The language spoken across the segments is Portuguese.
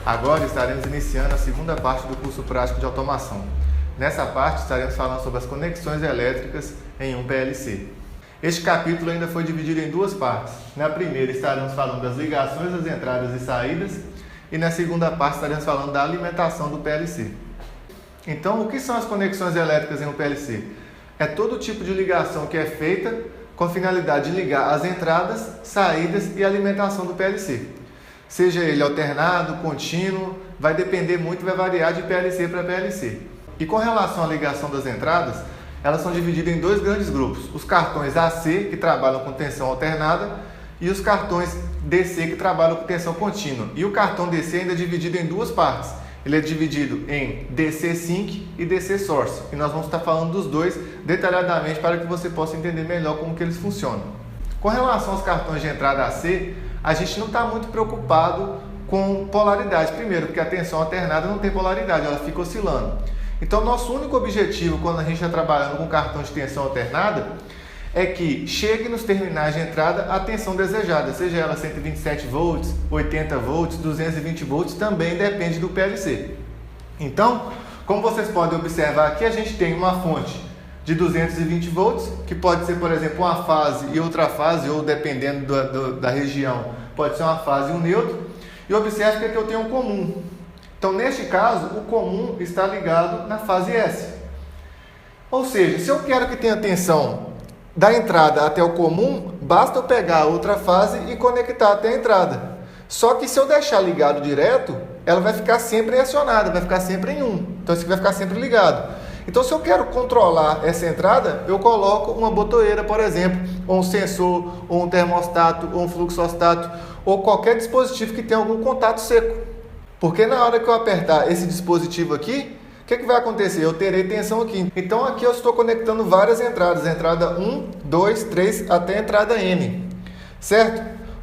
Agora estaremos iniciando a segunda parte do curso prático de automação. Nessa parte estaremos falando sobre as conexões elétricas em um PLC. Este capítulo ainda foi dividido em duas partes. Na primeira estaremos falando das ligações das entradas e saídas e na segunda parte estaremos falando da alimentação do PLC. Então, o que são as conexões elétricas em um PLC? É todo tipo de ligação que é feita com a finalidade de ligar as entradas, saídas e alimentação do PLC. Seja ele alternado, contínuo, vai depender muito, vai variar de PLC para PLC. E com relação à ligação das entradas, elas são divididas em dois grandes grupos. Os cartões AC, que trabalham com tensão alternada, e os cartões DC, que trabalham com tensão contínua. E o cartão DC ainda é dividido em duas partes. Ele é dividido em DC Sync e DC Source. E nós vamos estar falando dos dois detalhadamente para que você possa entender melhor como que eles funcionam. Com relação aos cartões de entrada AC, a gente não está muito preocupado com polaridade. Primeiro, porque a tensão alternada não tem polaridade, ela fica oscilando. Então, nosso único objetivo quando a gente está trabalhando com cartão de tensão alternada é que chegue nos terminais de entrada a tensão desejada, seja ela 127 volts, 80 volts, 220 volts, também depende do PLC. Então, como vocês podem observar aqui, a gente tem uma fonte de 220 volts, que pode ser, por exemplo, uma fase e outra fase, ou dependendo da região, pode ser uma fase e um neutro. E observe que aqui eu tenho um comum. Então, neste caso, o comum está ligado na fase S. Ou seja, se eu quero que tenha tensão da entrada até o comum, basta eu pegar a outra fase e conectar até a entrada. Só que se eu deixar ligado direto, ela vai ficar sempre acionada, vai ficar sempre em 1. Então, isso aqui vai ficar sempre ligado. Então, se eu quero controlar essa entrada, eu coloco uma botoeira, por exemplo, ou um sensor, ou um termostato, ou um fluxostato, ou qualquer dispositivo que tenha algum contato seco. Porque na hora que eu apertar esse dispositivo aqui, o que vai acontecer? Eu terei tensão aqui. Então, aqui eu estou conectando várias entradas. Entrada 1, 2, 3, até a entrada N. Certo?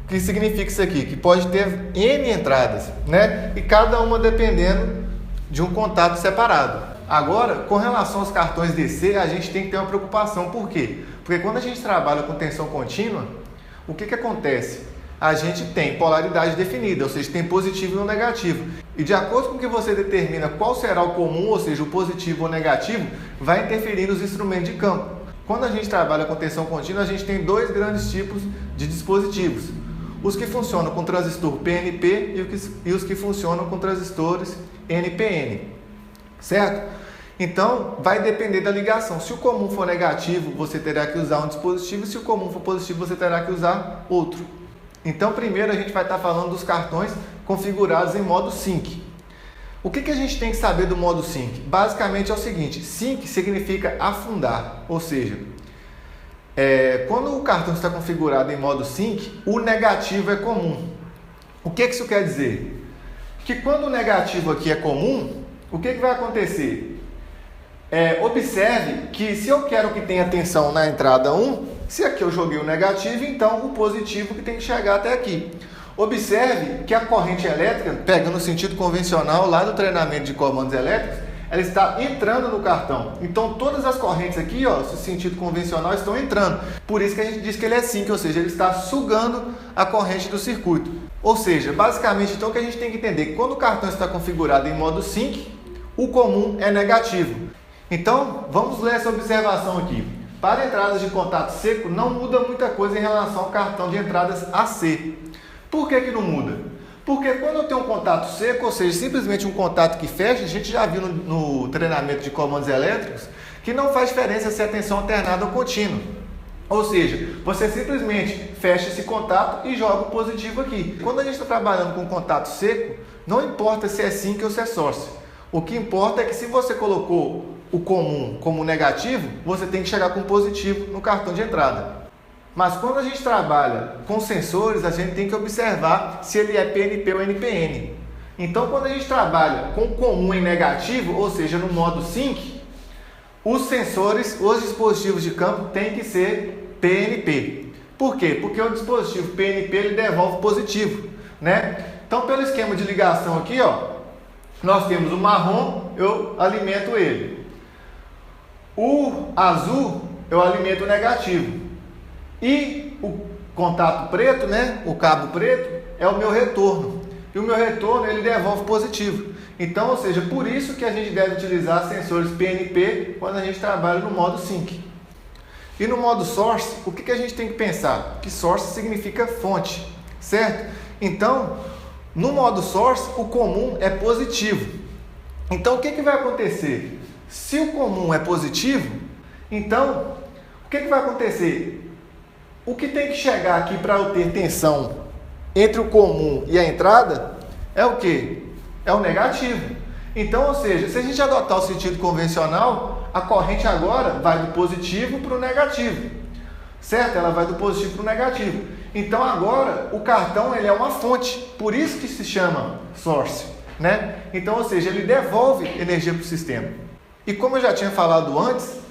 O que significa isso aqui? Que pode ter N entradas, né? E cada uma dependendo de um contato separado. Agora, com relação aos cartões DC, a gente tem que ter uma preocupação. Por quê? Porque quando a gente trabalha com tensão contínua, o que acontece? A gente tem polaridade definida, ou seja, tem positivo e um negativo. E de acordo com que você determina qual será o comum, ou seja, o positivo ou negativo, vai interferir nos instrumentos de campo. Quando a gente trabalha com tensão contínua, a gente tem dois grandes tipos de dispositivos. Os que funcionam com transistor PNP e os que funcionam com transistores NPN. Certo? Então, vai depender da ligação. Se o comum for negativo, você terá que usar um dispositivo. Se o comum for positivo, você terá que usar outro. Então, primeiro a gente vai estar falando dos cartões configurados em modo Sync. O que a gente tem que saber do modo Sync? Basicamente é o seguinte: Sync significa afundar, ou seja, quando o cartão está configurado em modo Sync, o negativo é comum. O que isso quer dizer? Que quando o negativo aqui é comum, o que vai acontecer? Observe que se eu quero que tenha tensão na entrada 1, se aqui eu joguei o negativo, então o positivo que tem que chegar até aqui. Observe que a corrente elétrica, pegando o sentido convencional lá do treinamento de comandos elétricos, ela está entrando no cartão. Então todas as correntes aqui, ó, esse sentido convencional, estão entrando. Por isso que a gente diz que ele é sync, ou seja, ele está sugando a corrente do circuito. Ou seja, basicamente, então o que a gente tem que entender? Que quando o cartão está configurado em modo sync, o comum é negativo. Então, vamos ler essa observação aqui. Para entradas de contato seco, não muda muita coisa em relação ao cartão de entradas AC. Por que não muda? Porque quando eu tenho um contato seco, ou seja, simplesmente um contato que fecha, a gente já viu no treinamento de comandos elétricos, que não faz diferença se é tensão alternada ou contínua. Ou seja, você simplesmente fecha esse contato e joga o positivo aqui. Quando a gente está trabalhando com contato seco, não importa se é sync ou se é source. O que importa é que se você colocou o comum como negativo, você tem que chegar com positivo no cartão de entrada. Mas quando a gente trabalha com sensores, a gente tem que observar se ele é PNP ou NPN. Então, quando a gente trabalha com comum em negativo, ou seja, no modo sync, os sensores, os dispositivos de campo têm que ser PNP. Por quê? Porque o dispositivo PNP ele devolve positivo, né? Então, pelo esquema de ligação aqui, ó, nós temos o marrom, eu alimento ele. O azul, eu alimento o negativo. E o contato preto, né, o cabo preto, é o meu retorno. e o meu retorno ele devolve positivo. Então, ou seja, por isso que a gente deve utilizar sensores PNP quando a gente trabalha no modo Sync. E no modo Source, o que a gente tem que pensar? Que Source significa fonte, certo? Então, no modo Source, o comum é positivo. Então, o que vai acontecer? Se o comum é positivo, então, o que vai acontecer? O que tem que chegar aqui para eu ter tensão entre o comum e a entrada é o quê? É o negativo. Então, ou seja, se a gente adotar o sentido convencional, a corrente agora vai do positivo para o negativo, certo? Ela vai do positivo para o negativo. Então, agora, o cartão ele é uma fonte, por isso que se chama source, né? Então, ou seja, ele devolve energia para o sistema. E como eu já tinha falado antes,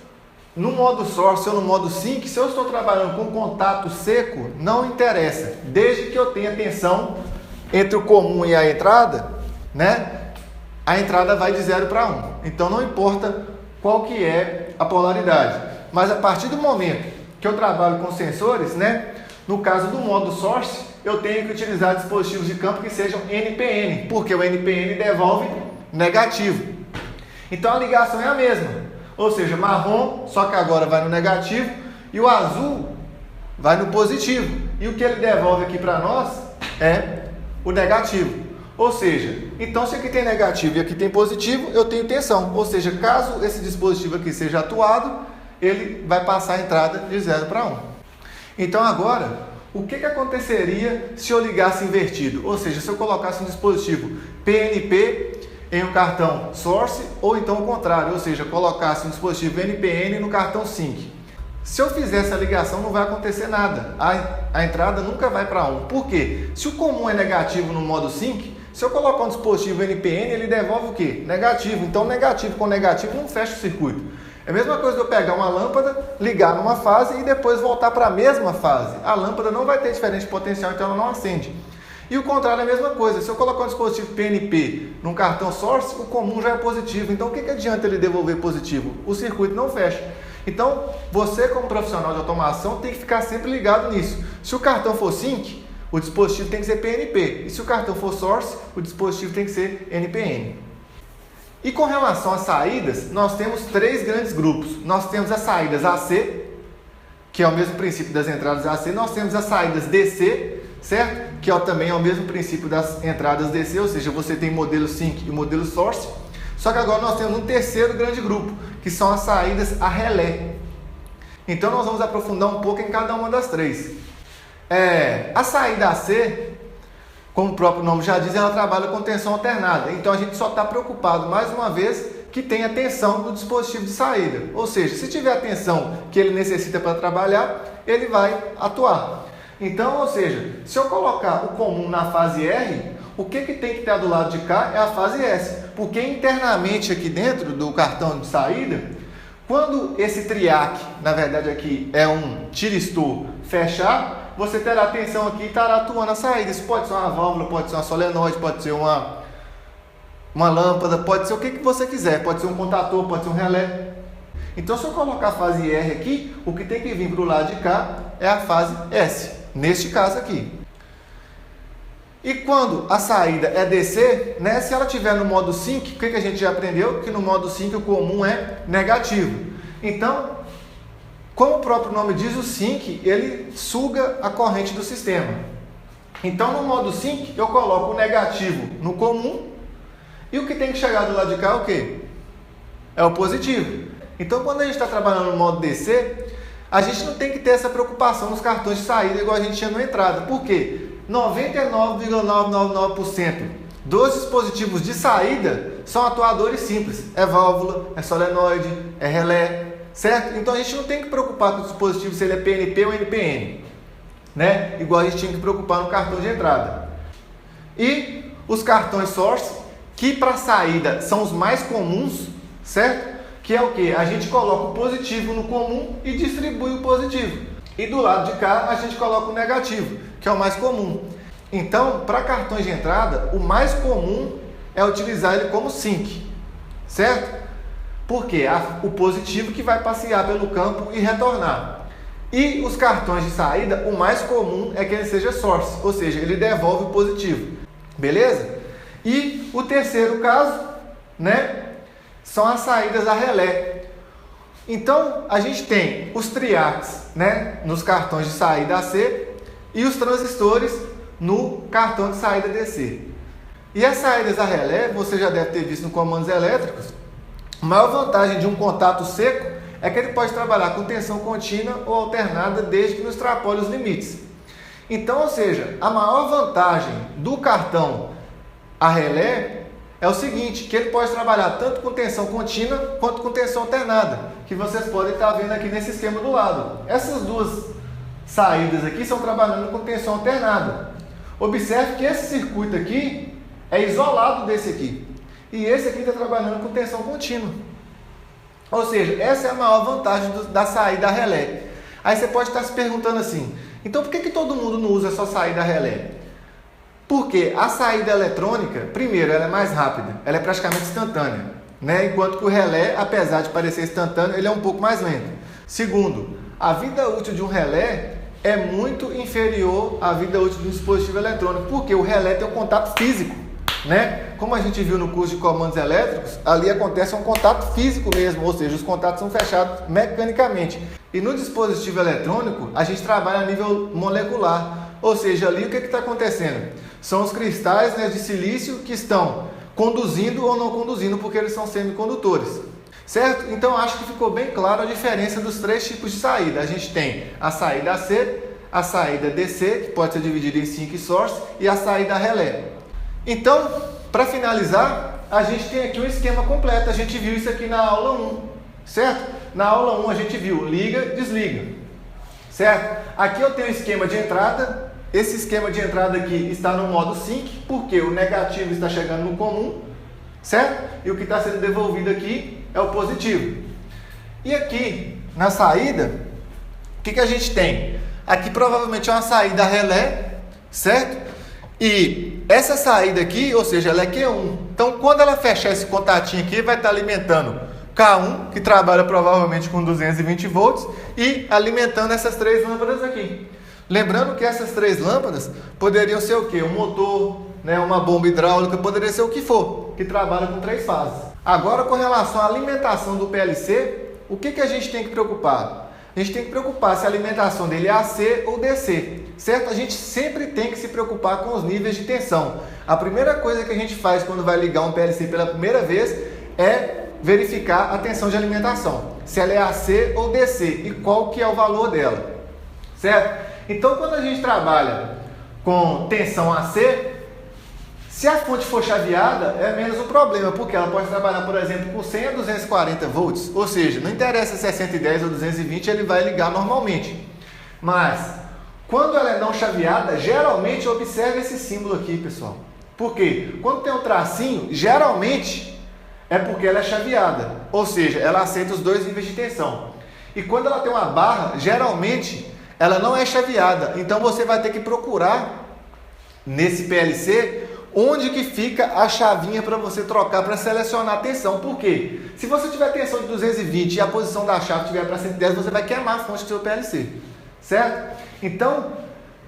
no modo source ou no modo sync, se eu estou trabalhando com contato seco, não interessa, desde que eu tenha tensão entre o comum e a entrada, né? A entrada vai de 0 para 1. Então não importa qual que é a polaridade. Mas a partir do momento que eu trabalho com sensores, né? No caso do modo source, eu tenho que utilizar dispositivos de campo que sejam NPN, porque o NPN devolve negativo. Então a ligação é a mesma. Ou seja, marrom, só que agora vai no negativo, e o azul vai no positivo. E o que ele devolve aqui para nós é o negativo. Ou seja, então se aqui tem negativo e aqui tem positivo, eu tenho tensão. Ou seja, caso esse dispositivo aqui seja atuado, ele vai passar a entrada de 0 para 1. Então agora, o que aconteceria se eu ligasse invertido? Ou seja, se eu colocasse um dispositivo PNP em um cartão source, ou então o contrário, ou seja, colocasse um dispositivo NPN no cartão sync. Se eu fizer essa ligação, não vai acontecer nada. A entrada nunca vai para 1. Por quê? Se o comum é negativo no modo sync, se eu colocar um dispositivo NPN, ele devolve o quê? Negativo. Então, negativo com negativo não fecha o circuito. É a mesma coisa de eu pegar uma lâmpada, ligar numa fase e depois voltar para a mesma fase. A lâmpada não vai ter diferente potencial, então ela não acende. E o contrário é a mesma coisa. Se eu colocar um dispositivo PNP num cartão source, o comum já é positivo. Então, o que adianta ele devolver positivo? O circuito não fecha. Então, você como profissional de automação tem que ficar sempre ligado nisso. Se o cartão for sync, o dispositivo tem que ser PNP. E se o cartão for source, o dispositivo tem que ser NPN. E com relação às saídas, nós temos 3 grandes grupos. Nós temos as saídas AC, que é o mesmo princípio das entradas AC. Nós temos as saídas DC, certo? Que também é o mesmo princípio das entradas DC, ou seja, você tem modelo sync e modelo source. Só que agora nós temos um terceiro grande grupo, que são as saídas a relé. Então nós vamos aprofundar um pouco em cada uma das 3. A saída AC, como o próprio nome já diz, ela trabalha com tensão alternada. Então a gente só está preocupado, mais uma vez, que tenha tensão do dispositivo de saída. Ou seja, se tiver a tensão que ele necessita para trabalhar, ele vai atuar. Então, ou seja, se eu colocar o comum na fase R, o que tem que estar do lado de cá é a fase S. Porque internamente aqui dentro do cartão de saída, quando esse triac, na verdade aqui é um tiristor, fechar, você terá tensão aqui e estará atuando a saída. Isso pode ser uma válvula, pode ser uma solenoide, pode ser uma lâmpada, pode ser o que você quiser, pode ser um contator, pode ser um relé. Então, se eu colocar a fase R aqui, o que tem que vir para o lado de cá é a fase S, neste caso aqui. E quando a saída é DC, né, se ela estiver no modo sync, o que a gente já aprendeu? Que no modo sync o comum é negativo. Então, como o próprio nome diz, o sync, ele suga a corrente do sistema. Então, no modo sync, eu coloco o negativo no comum, e o que tem que chegar do lado de cá é o quê? É o positivo. Então, quando a gente está trabalhando no modo DC, a gente não tem que ter essa preocupação nos cartões de saída igual a gente tinha na entrada. Por quê? 99,999% dos dispositivos de saída são atuadores simples. É válvula, é solenoide, é relé, certo? Então a gente não tem que preocupar com o dispositivo se ele é PNP ou NPN, né? Igual a gente tinha que preocupar no cartão de entrada. E os cartões source, que para saída são os mais comuns, certo? Que é o que? A gente coloca o positivo no comum e distribui o positivo. E do lado de cá a gente coloca o negativo, que é o mais comum. Então, para cartões de entrada, o mais comum é utilizar ele como sync, certo? Porque o positivo que vai passear pelo campo e retornar. E os cartões de saída, o mais comum é que ele seja source, ou seja, ele devolve o positivo. Beleza? E o terceiro caso, né, são as saídas a relé. Então, a gente tem os triacs, né, nos cartões de saída AC e os transistores no cartão de saída DC. E as saídas a relé, você já deve ter visto no comandos elétricos, a maior vantagem de um contato seco é que ele pode trabalhar com tensão contínua ou alternada desde que não extrapole os limites. Então, ou seja, a maior vantagem do cartão a relé é o seguinte, que ele pode trabalhar tanto com tensão contínua quanto com tensão alternada, que vocês podem estar vendo aqui nesse esquema do lado. Essas duas saídas aqui estão trabalhando com tensão alternada. Observe que esse circuito aqui é isolado desse aqui. E esse aqui está trabalhando com tensão contínua. Ou seja, essa é a maior vantagem da saída a relé. Aí você pode estar se perguntando assim, então por que todo mundo não usa só saída a relé? Porque a saída eletrônica, primeiro, ela é mais rápida, ela é praticamente instantânea, né? Enquanto que o relé, apesar de parecer instantâneo, ele é um pouco mais lento. Segundo, a vida útil de um relé é muito inferior à vida útil de um dispositivo eletrônico, porque o relé tem um contato físico, né? Como a gente viu no curso de comandos elétricos, ali acontece um contato físico mesmo, ou seja, os contatos são fechados mecanicamente. E no dispositivo eletrônico, a gente trabalha a nível molecular, ou seja, ali o que está acontecendo? São os cristais, né, de silício que estão conduzindo ou não conduzindo, porque eles são semicondutores. Certo? Então, acho que ficou bem claro a diferença dos três tipos de saída. A gente tem a saída AC, a saída DC, que pode ser dividida em sync source, e a saída relé. Então, para finalizar, a gente tem aqui um esquema completo. A gente viu isso aqui na aula 1, certo? Na aula 1 a gente viu liga, desliga, certo? Aqui eu tenho o esquema de entrada. Esse esquema de entrada aqui está no modo sync, porque o negativo está chegando no comum, certo? E o que está sendo devolvido aqui é o positivo. E aqui, na saída, o que a gente tem? Aqui provavelmente é uma saída relé, certo? E essa saída aqui, ou seja, ela é Q1. Então, quando ela fechar esse contatinho aqui, vai estar alimentando K1, que trabalha provavelmente com 220 volts, e alimentando essas três lâmpadas aqui. Lembrando que essas três lâmpadas poderiam ser o quê? Um motor, né, uma bomba hidráulica, poderia ser o que for, que trabalha com 3 fases. Agora, com relação à alimentação do PLC, o que a gente tem que preocupar? A gente tem que preocupar se a alimentação dele é AC ou DC, certo? A gente sempre tem que se preocupar com os níveis de tensão. A primeira coisa que a gente faz quando vai ligar um PLC pela primeira vez é verificar a tensão de alimentação, se ela é AC ou DC e qual que é o valor dela, certo? Então, quando a gente trabalha com tensão AC, se a fonte for chaveada, é menos um problema, porque ela pode trabalhar, por exemplo, com 100 a 240 volts, ou seja, não interessa se é 110 ou 220, ele vai ligar normalmente. Mas, quando ela é não chaveada, geralmente observe esse símbolo aqui, pessoal. Por quê? Quando tem um tracinho, geralmente é porque ela é chaveada, ou seja, ela aceita os dois níveis de tensão. E quando ela tem uma barra, geralmente ela não é chaveada, então você vai ter que procurar nesse PLC onde que fica a chavinha para você trocar, para selecionar a tensão. Por quê? Se você tiver tensão de 220 e a posição da chave estiver para 110, você vai queimar a fonte do seu PLC, certo? Então,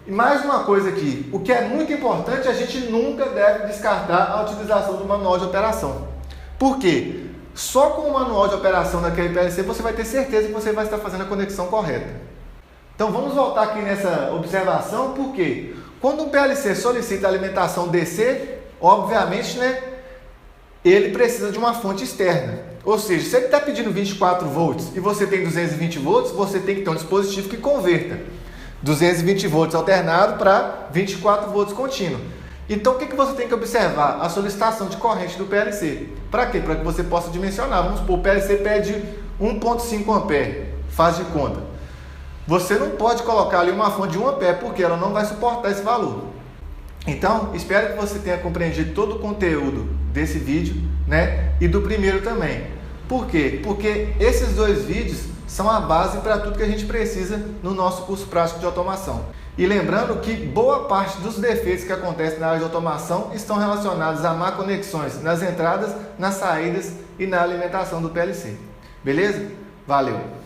mais uma coisa aqui, o que é muito importante, a gente nunca deve descartar a utilização do manual de operação. Por quê? Só com o manual de operação daquele PLC você vai ter certeza que você vai estar fazendo a conexão correta. Então vamos voltar aqui nessa observação, porque quando um PLC solicita alimentação DC, obviamente, né, ele precisa de uma fonte externa. Ou seja, se ele está pedindo 24 volts e você tem 220 volts, você tem que ter um dispositivo que converta 220 volts alternado para 24 volts contínuo. Então o que você tem que observar? A solicitação de corrente do PLC. Para quê? Para que você possa dimensionar. Vamos supor, o PLC pede 1,5 ampere, faz de conta. Você não pode colocar ali uma fonte de 1 ampere, porque ela não vai suportar esse valor. Então, espero que você tenha compreendido todo o conteúdo desse vídeo, né? E do primeiro também. Por quê? Porque esses dois vídeos são a base para tudo que a gente precisa no nosso curso prático de automação. E lembrando que boa parte dos defeitos que acontecem na área de automação estão relacionados a má conexões nas entradas, nas saídas e na alimentação do PLC. Beleza? Valeu!